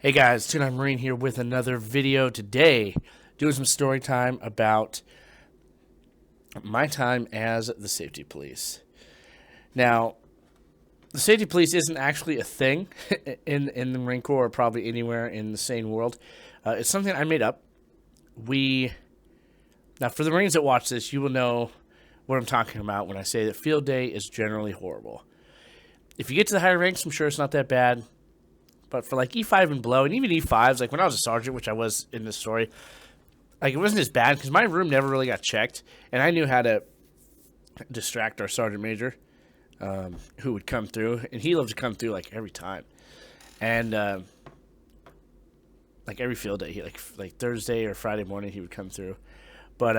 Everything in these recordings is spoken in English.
Hey guys, Two-Nine Marine here with another video today, doing some story time about my time as the safety police. Now, the safety police isn't actually a thing in the Marine Corps or probably anywhere in the sane world. It's something I made up. Now for the Marines that watch this, you will know what I'm talking about when I say that field day is generally horrible. If you get to the higher ranks, I'm sure it's not that bad. But for like E5 and below, and even E5s, like when I was a sergeant, which I was in this story, like it wasn't as bad because my room never really got checked, and I knew how to distract our sergeant major, who would come through, and he loved to come through like every time, and like every field day, he like Thursday or Friday morning he would come through, but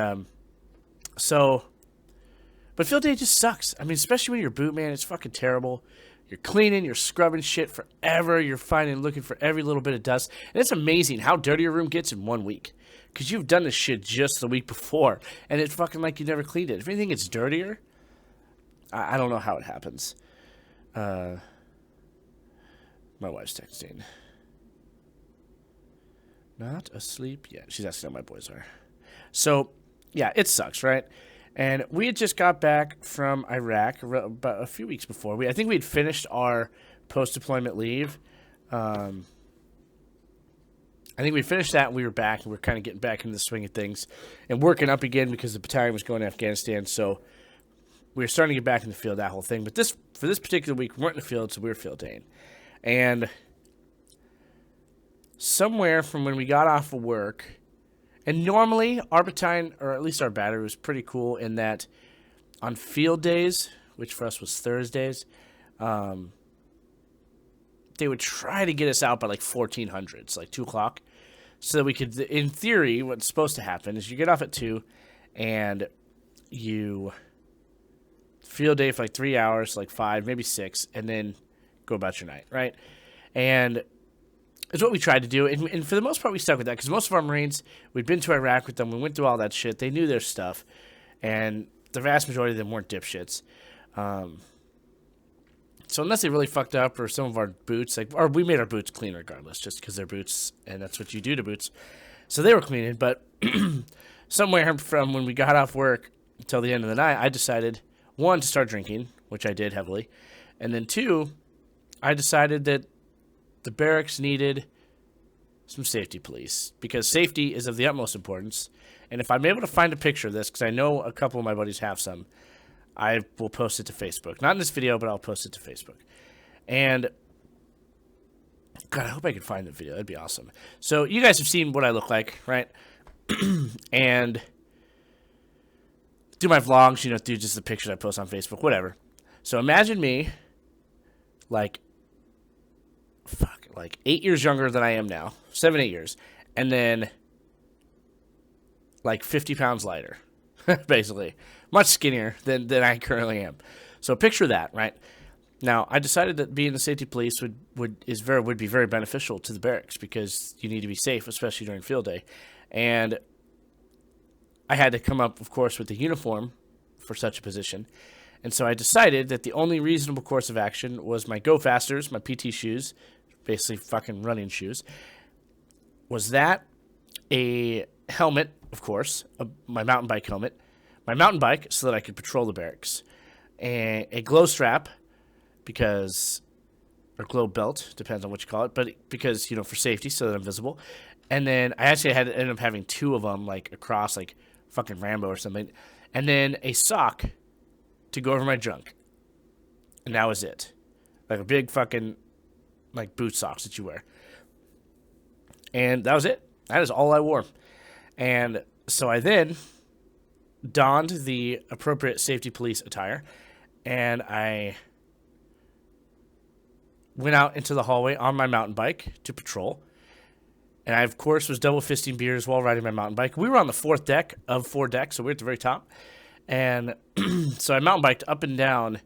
but field day just sucks. I mean, especially when you're boot, man, it's fucking terrible. You're cleaning, you're scrubbing shit forever. You're finding, looking for every little bit of dust. And it's amazing how dirty your room gets in 1 week. Because you've done this shit just the week before. And it's fucking like you never cleaned it. If anything gets dirtier, I don't know how it happens. My wife's texting. Not asleep yet. She's asking how my boys are. So, yeah, it sucks, right? And we had just got back from Iraq about a few weeks before. I think we had finished our post-deployment leave. I think we finished that and we were back. And we were kind of getting back into the swing of things and working up again because the battalion was going to Afghanistan. So we were starting to get back in the field, that whole thing. But for this particular week, we weren't in the field, so we were field daying. And somewhere from when we got off of work... And normally, our battalion, or at least our battery, was pretty cool in that on field days, which for us was Thursdays, they would try to get us out by like 1400, so like 2 o'clock, so that we could, in theory, what's supposed to happen is you get off at 2, and you field day for like 3 hours, like 5, maybe 6, and then go about your night, right? And... it's what we tried to do, and for the most part, we stuck with that, because most of our Marines, we'd been to Iraq with them, we went through all that shit, they knew their stuff, and the vast majority of them weren't dipshits. So unless they really fucked up, or some of our boots, or we made our boots clean regardless, just because they're boots, and that's what you do to boots. So they were cleaning, but somewhere from when we got off work until the end of the night, I decided, 1, to start drinking, which I did heavily, and then 2, I decided that the barracks needed some safety police because safety is of the utmost importance. And if I'm able to find a picture of this, because I know a couple of my buddies have some, I will post it to Facebook. Not in this video, but I'll post it to Facebook. And God, I hope I can find the video. That'd be awesome. So you guys have seen what I look like, right? And do my vlogs, do just the pictures I post on Facebook, whatever. So imagine me, like 8 years younger than I am now, 7, 8 years, and then like 50 pounds lighter, basically, much skinnier than I currently am. So picture that, right? Now, I decided that being the safety police would be very beneficial to the barracks because you need to be safe, especially during field day, and I had to come up, of course, with the uniform for such a position. And so I decided that the only reasonable course of action was my Go Fasters, my PT shoes, basically fucking running shoes, was that, a helmet, of course, my mountain bike helmet, my mountain bike so that I could patrol the barracks, a glow strap, or glow belt, depends on what you call it, but because, for safety, so that I'm visible, and then I actually ended up having 2 of them, like, across, like, fucking Rambo or something, and then a sock to go over my junk, and that was it, like a big fucking, like, boot socks that you wear. And that was it. That is all I wore. And so I then donned the appropriate safety police attire, and I went out into the hallway on my mountain bike to patrol. And I, of course, was double fisting beers while riding my mountain bike. We were on the 4th deck of 4 decks, so we were at the very top. And so I mountain biked up and down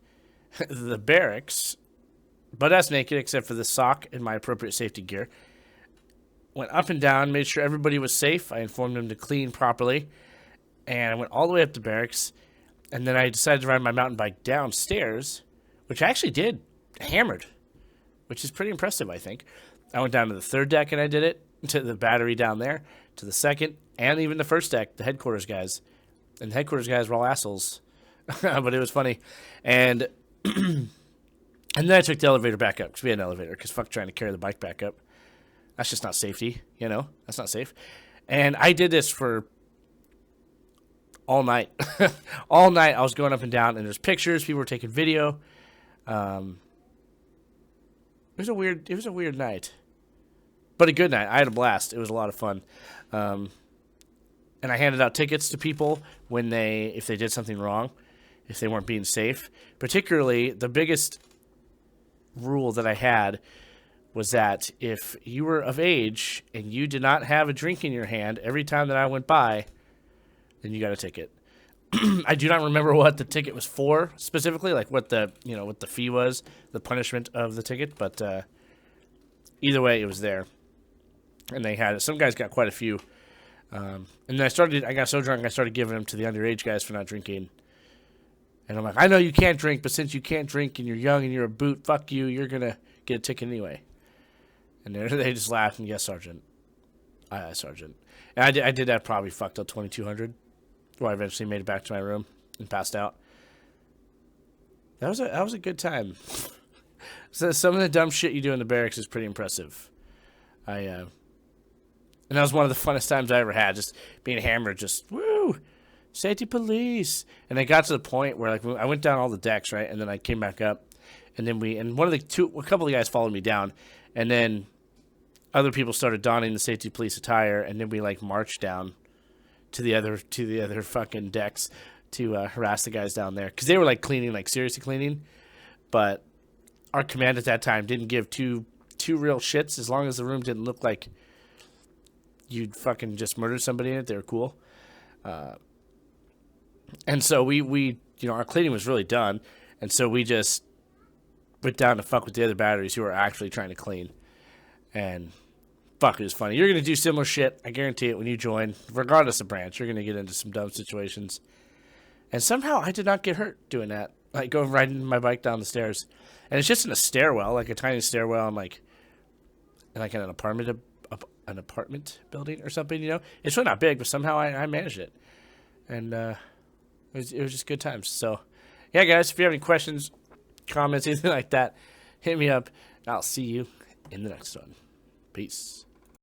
the barracks, butt ass naked except for the sock and my appropriate safety gear. Went up and down, made sure everybody was safe. I informed them to clean properly. And I went all the way up to barracks. And then I decided to ride my mountain bike downstairs, which I actually did hammered. which is pretty impressive, I think. I went down to the third deck and I did it, to the battery down there, to the second, and even the first deck, the headquarters guys. And the headquarters guys were all assholes. But it was funny. And and then I took the elevator back up, because we had an elevator, because fuck trying to carry the bike back up. That's just not safety, you know? That's not safe. And I did this for all night. All night I was going up and down, and there's pictures, people were taking video. It was a weird night. But a good night. I had a blast. It was a lot of fun. And I handed out tickets to people if they did something wrong, if they weren't being safe. Particularly, the biggest rule that I had was that if you were of age and you did not have a drink in your hand every time that I went by, then you got a ticket. I do not remember what the ticket was for specifically, like what the fee was, the punishment of the ticket, but either way, it was there. And they had it. Some guys got quite a few. And then I got so drunk, I started giving them to the underage guys for not drinking. And I'm like, I know you can't drink, but since you can't drink and you're young and you're a boot, fuck you, you're going to get a ticket anyway. And they just laughed and, yes, Sergeant. Aye, Sergeant. And I did that probably fucked till 2200, where I eventually made it back to my room and passed out. That was a good time. So some of the dumb shit you do in the barracks is pretty impressive. And that was one of the funnest times I ever had, just being hammered, just, woo, safety police. And I got to the point where, like, I went down all the decks, right, and then I came back up, and then a couple of guys followed me down, and then other people started donning the safety police attire, and then we, like, marched down to the other fucking decks to harass the guys down there, because they were, like, cleaning, like, seriously cleaning, but our command at that time didn't give two real shits. As long as the room didn't look like you'd fucking just murdered somebody in it, they were cool. And so we our cleaning was really done, and so we just went down to fuck with the other batteries who were actually trying to clean. And fuck, it was funny. You're going to do similar shit, I guarantee it, when you join. Regardless of branch, you're going to get into some dumb situations. And somehow I did not get hurt doing that. Like, going riding my bike down the stairs. And it's just in a stairwell, like a tiny stairwell. I'm like, in an apartment building or something, you know? It's really not big, but somehow I managed it. And it was just good times. So, yeah, guys, if you have any questions, comments, anything like that, hit me up. I'll see you in the next one. Peace.